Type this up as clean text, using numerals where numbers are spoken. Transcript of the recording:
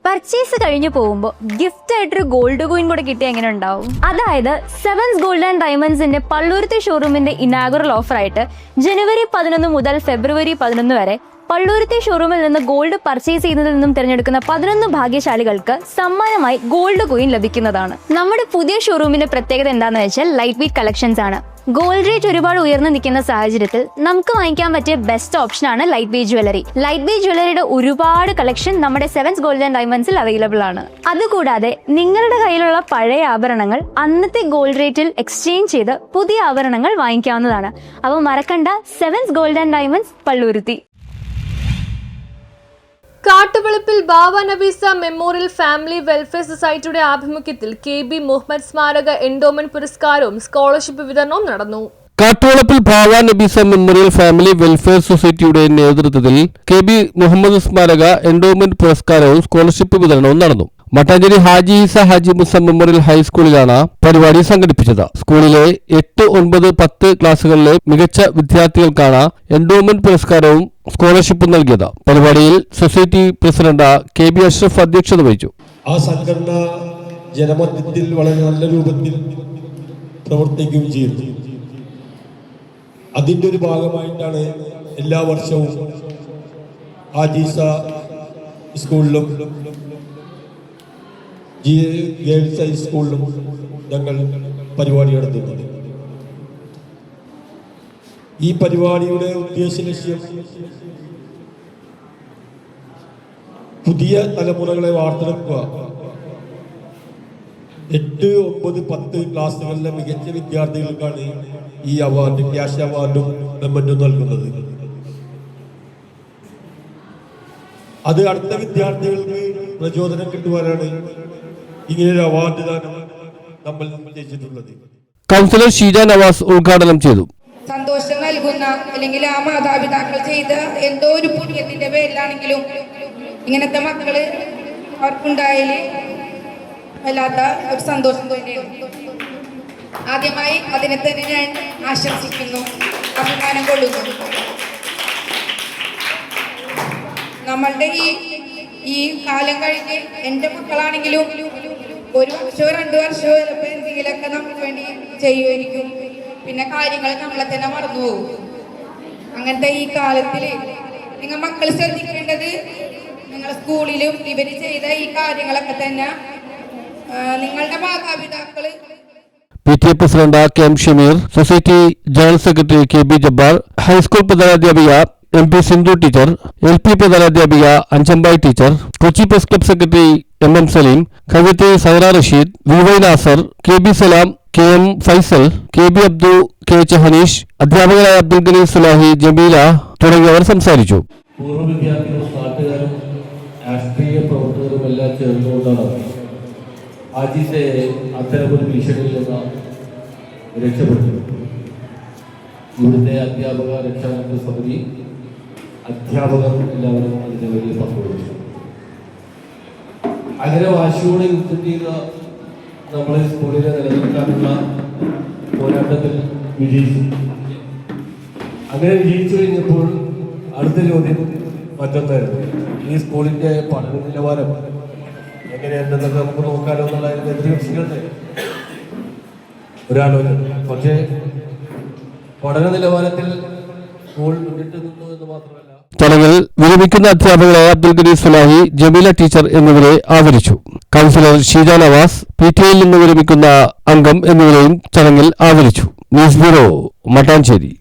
Purchase കഴിഞ്ഞു പോകുമ്പോൾ gift ആയിട്ടൊരു ഗോൾഡ് കോയിൻ കൂടെ കിട്ടിയ എങ്ങനെ ഉണ്ടാവും? അതായത് സെവൻസ് ഗോൾഡ് ആൻഡ് ഡയമണ്ട്സിന്റെ പള്ളുരുത്തി ഷോറൂമിന്റെ ഇനാഗുറൽ ഓഫർ ആയിട്ട് ജനുവരി 11 മുതൽ ഫെബ്രുവരി 11 വരെ പള്ളുരുത്തി ഷോറൂമിൽ നിന്ന് ഗോൾഡ് പർച്ചേസ് ചെയ്യുന്നതിൽ നിന്നും തിരഞ്ഞെടുക്കുന്ന 11 ഭാഗ്യശാലികൾക്ക് സമ്മാനമായി ഗോൾഡ് കോയിൻ ലഭിക്കുന്നതാണ്. നമ്മുടെ പുതിയ ഷോറൂമിന്റെ പ്രത്യേകത എന്താണെന്ന് വെച്ചാൽ ലൈറ്റ് വെയ്റ്റ് കളക്ഷൻസ് ആണ്. ഗോൾഡ് റേറ്റ് ഒരുപാട് ഉയർന്നു നിൽക്കുന്ന സാഹചര്യത്തിൽ നമുക്ക് വാങ്ങിക്കാൻ പറ്റിയ ബെസ്റ്റ് ഓപ്ഷനാണ് light weight jewellery. Light weight ജ്വല്ലറിയുടെ ഒരുപാട് കളക്ഷൻ നമ്മുടെ സെവൻസ് ഗോൾഡ് ആൻഡ് ഡയമണ്ട്സിൽ അവൈലബിൾ ആണ്. അതുകൂടാതെ നിങ്ങളുടെ കയ്യിലുള്ള പഴയ ആഭരണങ്ങൾ അന്നത്തെ ഗോൾഡ് റേറ്റിൽ എക്സ്ചേഞ്ച് ചെയ്ത് പുതിയ ആഭരണങ്ങൾ വാങ്ങിക്കാവുന്നതാണ്. അപ്പോൾ മറക്കണ്ട, sevens gold and diamonds Palluruthy. Kattuvalappil Bava Nabeesa memorial family welfare സൊസൈറ്റിയുടെ ആഭിമുഖ്യത്തിൽ KB മുഹമ്മദ് സ്മാരക എൻഡോമെന്റ് പുരസ്കാരവും സ്കോളർഷിപ്പ് വിതരണവും നടന്നു. കാട്ടുവളപ്പിൽ ബാവ നബീസ മെമ്മോറിയൽ ഫാമിലി വെൽഫെയർ സൊസൈറ്റിയുടെ നേതൃത്വത്തിൽ KB മുഹമ്മദ് സ്മാരക എൻഡോമെന്റ് പുരസ്കാരവും സ്കോളർഷിപ്പ് വിതരണവും നടന്നു. മട്ടാഞ്ചേരി ഹാജി ഈസ ഹാജി മുസ മെമ്മോറിയൽ ഹൈസ്കൂളിലാണ് പരിപാടി സംഘടിപ്പിച്ചത്. സ്കൂളിലെ 8, 9, 10 ക്ലാസുകളിലെ മികച്ച വിദ്യാർത്ഥികൾക്കാണ് എൻഡോമെന്റ് പുരസ്കാരവും സ്കോളർഷിപ്പും നൽകിയത്. പരിപാടിയിൽ സൊസൈറ്റി പ്രസിഡന്റ് KB അഷ്റഫ് അധ്യക്ഷത വഹിച്ചു. ആ സംഘടന ജനമധ്യത്തിൽ വളരെ നല്ല രൂപത്തിൽ പ്രവർത്തിക്കുകയും ചെയ്തു. അതിൻ്റെ ഒരു ഭാഗമായിട്ടാണ് എല്ലാ വർഷവും ഹാജീസ സ്കൂളിലും ഗേൾസ് ഹൈസ്കൂളിലും ഞങ്ങൾ പരിപാടി നടത്തുന്നത്. ഈ പരിപാടിയുടെ ഉദ്ദേശ ലക്ഷ്യം പുതിയ തലമുറകളെ വാർത്തെടുക്കുക. 8, 9, 10 ക്ലാസ്സുകളിലെ മികച്ച വിദ്യാർത്ഥികൾക്കാണ് ഈ അവാർഡ്, ക്യാഷ് അവാർഡും മെമ്മന്റും നൽകുന്നത്. അത് അടുത്ത വിദ്യാർത്ഥികൾക്ക് പ്രചോദനം കിട്ടുവാനാണ് ഇങ്ങനൊരു അവാർഡ് ദാനം നമ്മൾ നിശ്ചയിച്ചിട്ടുള്ളത്. കൗൺസിലർ ഷീജ നവാസ് ഉദ്ഘാടനം ചെയ്തു. സന്തോഷം നൽകുന്ന അല്ലെങ്കിൽ ആ മാതാപിതാക്കൾ ചെയ്ത എന്തോ ഒരു പുണ്യത്തിന്റെ പേരിലാണെങ്കിലും ഇങ്ങനത്തെ മക്കള് അവർക്കുണ്ടായാല് വല്ലാത്ത ഒരു സന്തോഷം തന്നെയാണ്. ആദ്യമായി അതിനെ തന്നെ ഞാൻ ആശംസിക്കുന്നു, അഭിമാനം കൊള്ളുന്നു. നമ്മളുടെ ഈ കാലം കഴിഞ്ഞ് എൻ്റെ മക്കളാണെങ്കിലും 1 വർഷമോ 2 വർഷമോ ചിലപ്പോൾ എന്തെങ്കിലുമൊക്കെ നമുക്ക് വേണ്ടി ചെയ്യുമായിരിക്കും. പിന്നെ കാര്യങ്ങൾ നമ്മളെ തന്നെ മറന്നു പോകും. അങ്ങനത്തെ ഈ കാലത്തിൽ നിങ്ങൾ മക്കൾ ശ്രദ്ധിക്കേണ്ടത് നിങ്ങളുടെ സ്കൂളിലും ഇവർ ചെയ്ത ഈ കാര്യങ്ങളൊക്കെ തന്നെ നിങ്ങളുടെ മാതാപിതാക്കള്. PTA president KM Shameer, society general secretary KB Jabbar, high school പ്രധാനാധ്യാപിക MP സിന്ധു ടീച്ചർ, LP പ്രധാനാധ്യാപിക അഞ്ചമ്പായി teacher, Kochi press club secretary MM Saleem, കവിയത്രി Saira Rasheed, VY Nasar, KB Salam, KM Faisal, KB Abdu, KH Hanish, അധ്യാപകരായ അബ്ദുൽ ഗനി സുലാഹി, ജമീല തുടങ്ങിയവർ സംസാരിച്ചു. പൂർവ്വ വിദ്യാർത്ഥികളും നാട്ടുകാരും രാഷ്ട്രീയ പ്രവർത്തകരും എല്ലാം ചേർന്നുകൊണ്ടാണ് ആജീസയെ അത്തരമൊരു ഭീഷണിയിൽ നിന്ന് രക്ഷപ്പെട്ടു. ഇവിടുത്തെ അധ്യാപക രക്ഷാകർതൃ സമിതി, അധ്യാപകർ എല്ലാവരും അതിന് വലിയ പങ്കുവഹിച്ചു. അങ്ങനെ വാശിയോടെ യുദ്ധം ചെയ്ത നമ്മളെ സ്കൂളിനെ നിലനിർത്താനുള്ള പോരാട്ടത്തിൽ വിജയിച്ചു. അങ്ങനെ വിജയിച്ചു കഴിഞ്ഞപ്പോൾ അടുത്ത ചോദ്യം മറ്റൊന്നായിരുന്നു, ഈ സ്കൂളിൻ്റെ പഠന നിലവാരം എങ്ങനെയുണ്ടെന്നൊക്കെ നമുക്ക് നോക്കാനോ എന്നുള്ളതിന് എതിർകക്ഷികളുടെ ഒരാലോചന. പക്ഷേ പഠന നിലവാരത്തിൽ സ്കൂൾ മുന്നിട്ട് നിന്നു എന്ന് മാത്രമല്ല, ചടങ്ങിൽ വിരമിക്കുന്ന അധ്യാപകരായ അബ്ദുൽ ഗനി സുലാഹി, ജമീല ടീച്ചർ എന്നിവരെ ആദരിച്ചു. കൗൺസിലർ ഷീജ നവാസ്, PTA യിൽ നിന്ന് വിരമിക്കുന്ന അംഗം എന്നിവരെയും ചടങ്ങിൽ ആദരിച്ചു. News bureau, Mattancherry.